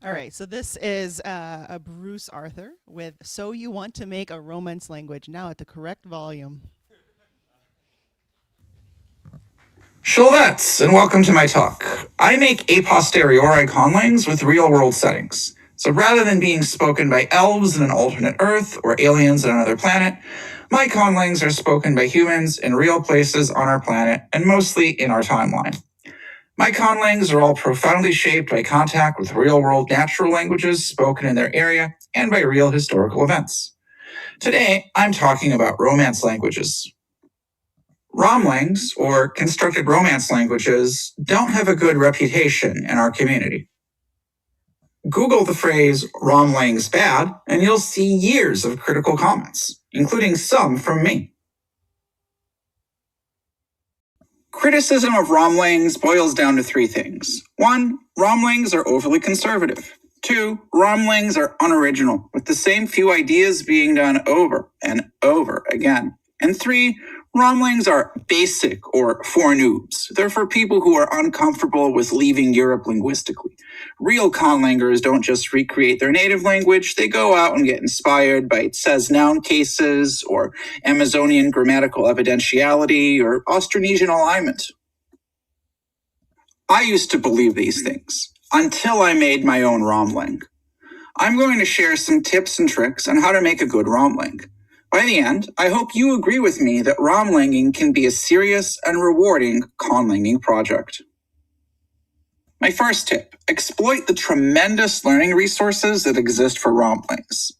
All right, so this is a Bruce Arthur with So You Want to Make a Romance Language, now at the correct volume. Shalvets, and welcome to my talk. I make a posteriori conlangs with real-world settings. So rather than being spoken by elves in an alternate Earth or aliens on another planet, my conlangs are spoken by humans in real places on our planet and mostly in our timeline. My conlangs are all profoundly shaped by contact with real-world natural languages spoken in their area and by real historical events. Today, I'm talking about Romance languages. Romlangs, or constructed romance languages, don't have a good reputation in our community. Google the phrase Romlangs bad, and you'll see years of critical comments, including some from me. Criticism of Romlangs boils down to three things. 1. Romlangs are overly conservative. 2. Romlangs are unoriginal, with the same few ideas being done over and over again. And 3. Romlangs are basic or for noobs. They're for people who are uncomfortable with leaving Europe linguistically. Real conlangers don't just recreate their native language, they go out and get inspired by says noun cases or Amazonian grammatical evidentiality or Austronesian alignment. I used to believe these things until I made my own romlang. I'm going to share some tips and tricks on how to make a good romlang. By the end, I hope you agree with me that romlanging can be a serious and rewarding conlanging project. My first tip, exploit the tremendous learning resources that exist for romlangs.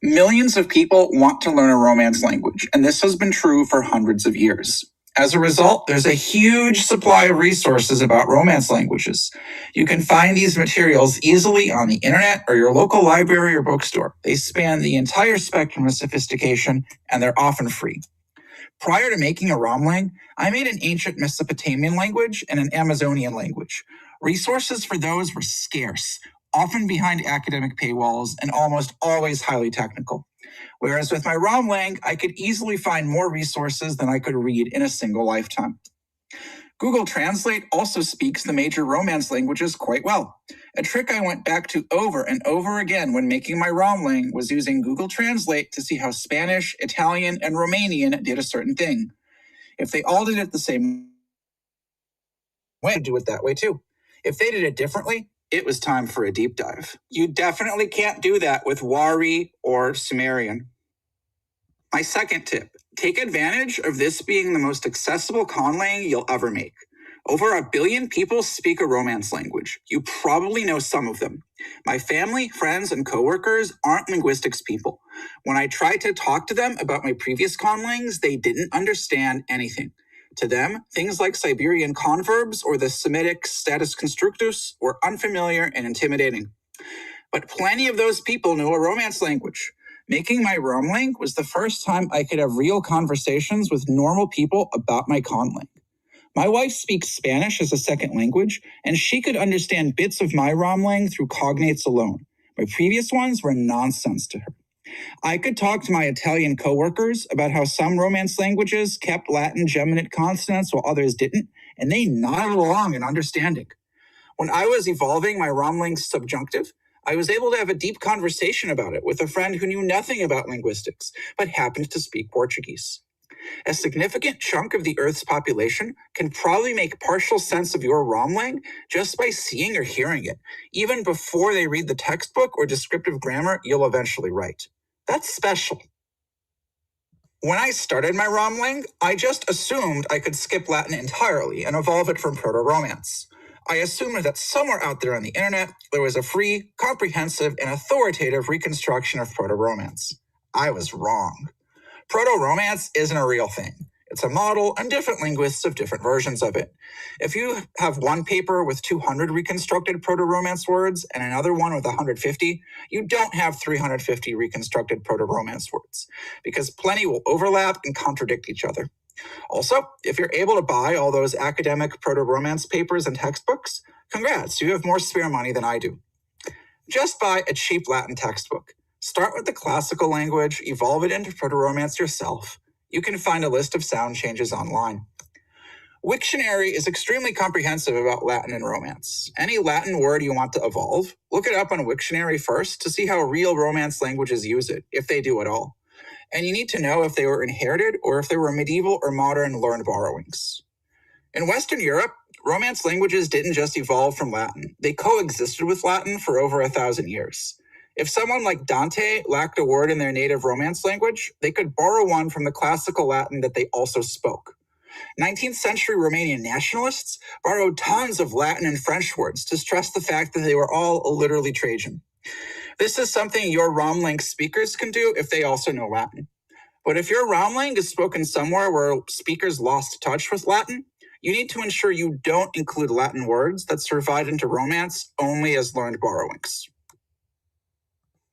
Millions of people want to learn a Romance language, and this has been true for hundreds of years. As a result, there's a huge supply of resources about Romance languages. You can find these materials easily on the internet or your local library or bookstore. They span the entire spectrum of sophistication, and they're often free. Prior to making a romlang, I made an ancient Mesopotamian language and an Amazonian language. Resources for those were scarce, often behind academic paywalls, and almost always highly technical. Whereas with my romlang, I could easily find more resources than I could read in a single lifetime. Google Translate also speaks the major Romance languages quite well. A trick I went back to over and over again when making my romlang was using Google Translate to see how Spanish, Italian, and Romanian did a certain thing. If they all did it the same way, I'd do it that way too. If they did it differently, it was time for a deep dive. You definitely can't do that with Wari or Sumerian. My second tip, take advantage of this being the most accessible conlang you'll ever make. Over 1 billion people speak a Romance language. You probably know some of them. My family, friends, and coworkers aren't linguistics people. When I tried to talk to them about my previous conlangs, they didn't understand anything. To them, things like Siberian converbs or the Semitic status constructus were unfamiliar and intimidating. But plenty of those people know a Romance language. Making my romlang was the first time I could have real conversations with normal people about my conlang. My wife speaks Spanish as a second language, and she could understand bits of my romlang through cognates alone. My previous ones were nonsense to her. I could talk to my Italian coworkers about how some Romance languages kept Latin geminate consonants while others didn't, and they nodded along in understanding. When I was evolving my romlang subjunctive, I was able to have a deep conversation about it with a friend who knew nothing about linguistics, but happened to speak Portuguese. A significant chunk of the Earth's population can probably make partial sense of your romlang just by seeing or hearing it, even before they read the textbook or descriptive grammar you'll eventually write. That's special. When I started my romlang, I just assumed I could skip Latin entirely and evolve it from Proto-Romance. I assumed that somewhere out there on the internet, there was a free, comprehensive, and authoritative reconstruction of Proto-Romance. I was wrong. Proto-Romance isn't a real thing. It's a model, and different linguists have different versions of it. If you have one paper with 200 reconstructed Proto-Romance words and another one with 150, you don't have 350 reconstructed Proto-Romance words, because plenty will overlap and contradict each other. Also, if you're able to buy all those academic Proto-Romance papers and textbooks, congrats, you have more spare money than I do. Just buy a cheap Latin textbook. Start with the classical language, evolve it into Proto-Romance yourself. You can find a list of sound changes online. Wiktionary is extremely comprehensive about Latin and Romance. Any Latin word you want to evolve, look it up on Wiktionary first to see how real Romance languages use it, if they do at all. And you need to know if they were inherited or if they were medieval or modern learned borrowings. In Western Europe, Romance languages didn't just evolve from Latin, they coexisted with Latin for over 1,000 years. If someone like Dante lacked a word in their native Romance language, they could borrow one from the classical Latin that they also spoke. 19th century Romanian nationalists borrowed tons of Latin and French words to stress the fact that they were all literally Trajan. This is something your Romlang speakers can do if they also know Latin. But if your Romlang is spoken somewhere where speakers lost touch with Latin, you need to ensure you don't include Latin words that survive into Romance only as learned borrowings.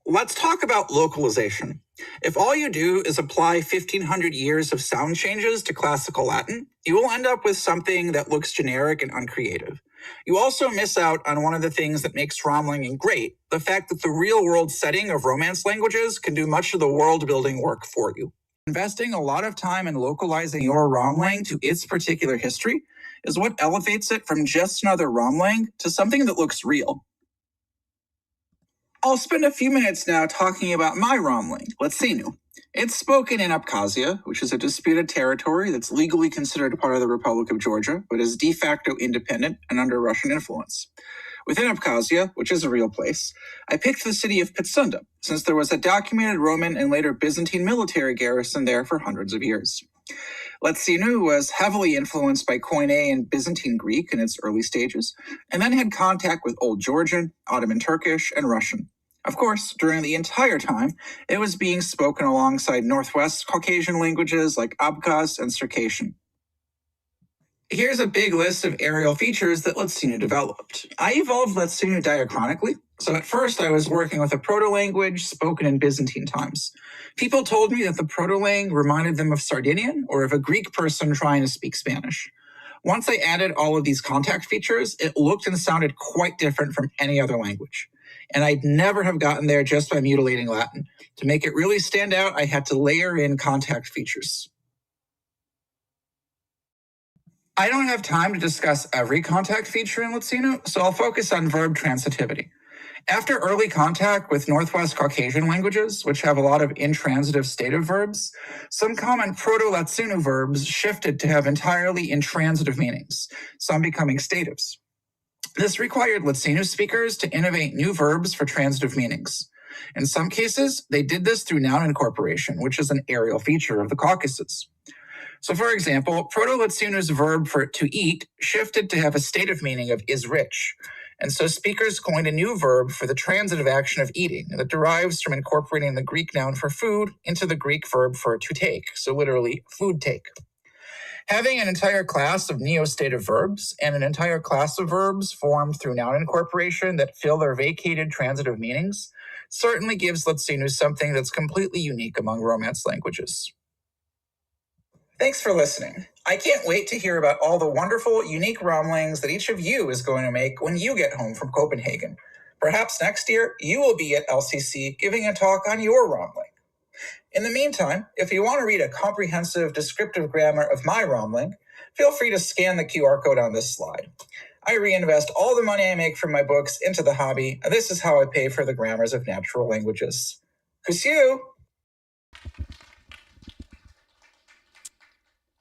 Let's talk about localization. If all you do is apply 1,500 years of sound changes to classical Latin, you will end up with something that looks generic and uncreative. You also miss out on one of the things that makes Romlanging great, the fact that the real-world setting of Romance languages can do much of the world-building work for you. Investing a lot of time in localizing your Romlang to its particular history is what elevates it from just another Romlang to something that looks real. I'll spend a few minutes now talking about my Romlang, Latsinu. It's spoken in Abkhazia, which is a disputed territory that's legally considered part of the Republic of Georgia, but is de facto independent and under Russian influence. Within Abkhazia, which is a real place, I picked the city of Pitsunda, since there was a documented Roman and later Byzantine military garrison there for hundreds of years. Latsinu was heavily influenced by Koine and Byzantine Greek in its early stages, and then had contact with Old Georgian, Ottoman Turkish, and Russian. Of course, during the entire time, it was being spoken alongside Northwest Caucasian languages like Abkhaz and Circassian. Here's a big list of Areal features that Latsinu developed. I evolved Latsinu diachronically, so at first I was working with a proto-language spoken in Byzantine times. People told me that the proto-lang reminded them of Sardinian or of a Greek person trying to speak Spanish. Once I added all of these contact features, it looked and sounded quite different from any other language. And I'd never have gotten there just by mutilating Latin. To make it really stand out, I had to layer in contact features. I don't have time to discuss every contact feature in Latsinu, so I'll focus on verb transitivity. After early contact with Northwest Caucasian languages, which have a lot of intransitive stative verbs, some common Proto-Latsinu verbs shifted to have entirely intransitive meanings, some becoming statives. This required Latsinu speakers to innovate new verbs for transitive meanings. In some cases, they did this through noun incorporation, which is an areal feature of the Caucasus. So for example, Proto-Latsinu's verb for to eat shifted to have a stative meaning of is rich. And so speakers coined a new verb for the transitive action of eating that derives from incorporating the Greek noun for food into the Greek verb for to take, so literally food take. Having an entire class of neo-stative verbs and an entire class of verbs formed through noun incorporation that fill their vacated transitive meanings certainly gives Latsinu something that's completely unique among Romance languages. Thanks for listening. I can't wait to hear about all the wonderful, unique Romlangs that each of you is going to make when you get home from Copenhagen. Perhaps next year, you will be at LCC giving a talk on your Romlang. In the meantime, if you want to read a comprehensive descriptive grammar of my Romlang, feel free to scan the QR code on this slide. I reinvest all the money I make from my books into the hobby, and this is how I pay for the grammars of natural languages. Kusiu!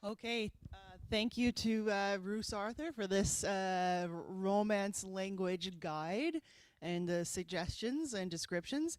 Okay, thank you to Bruce Arthur for this Romance language guide and suggestions and descriptions.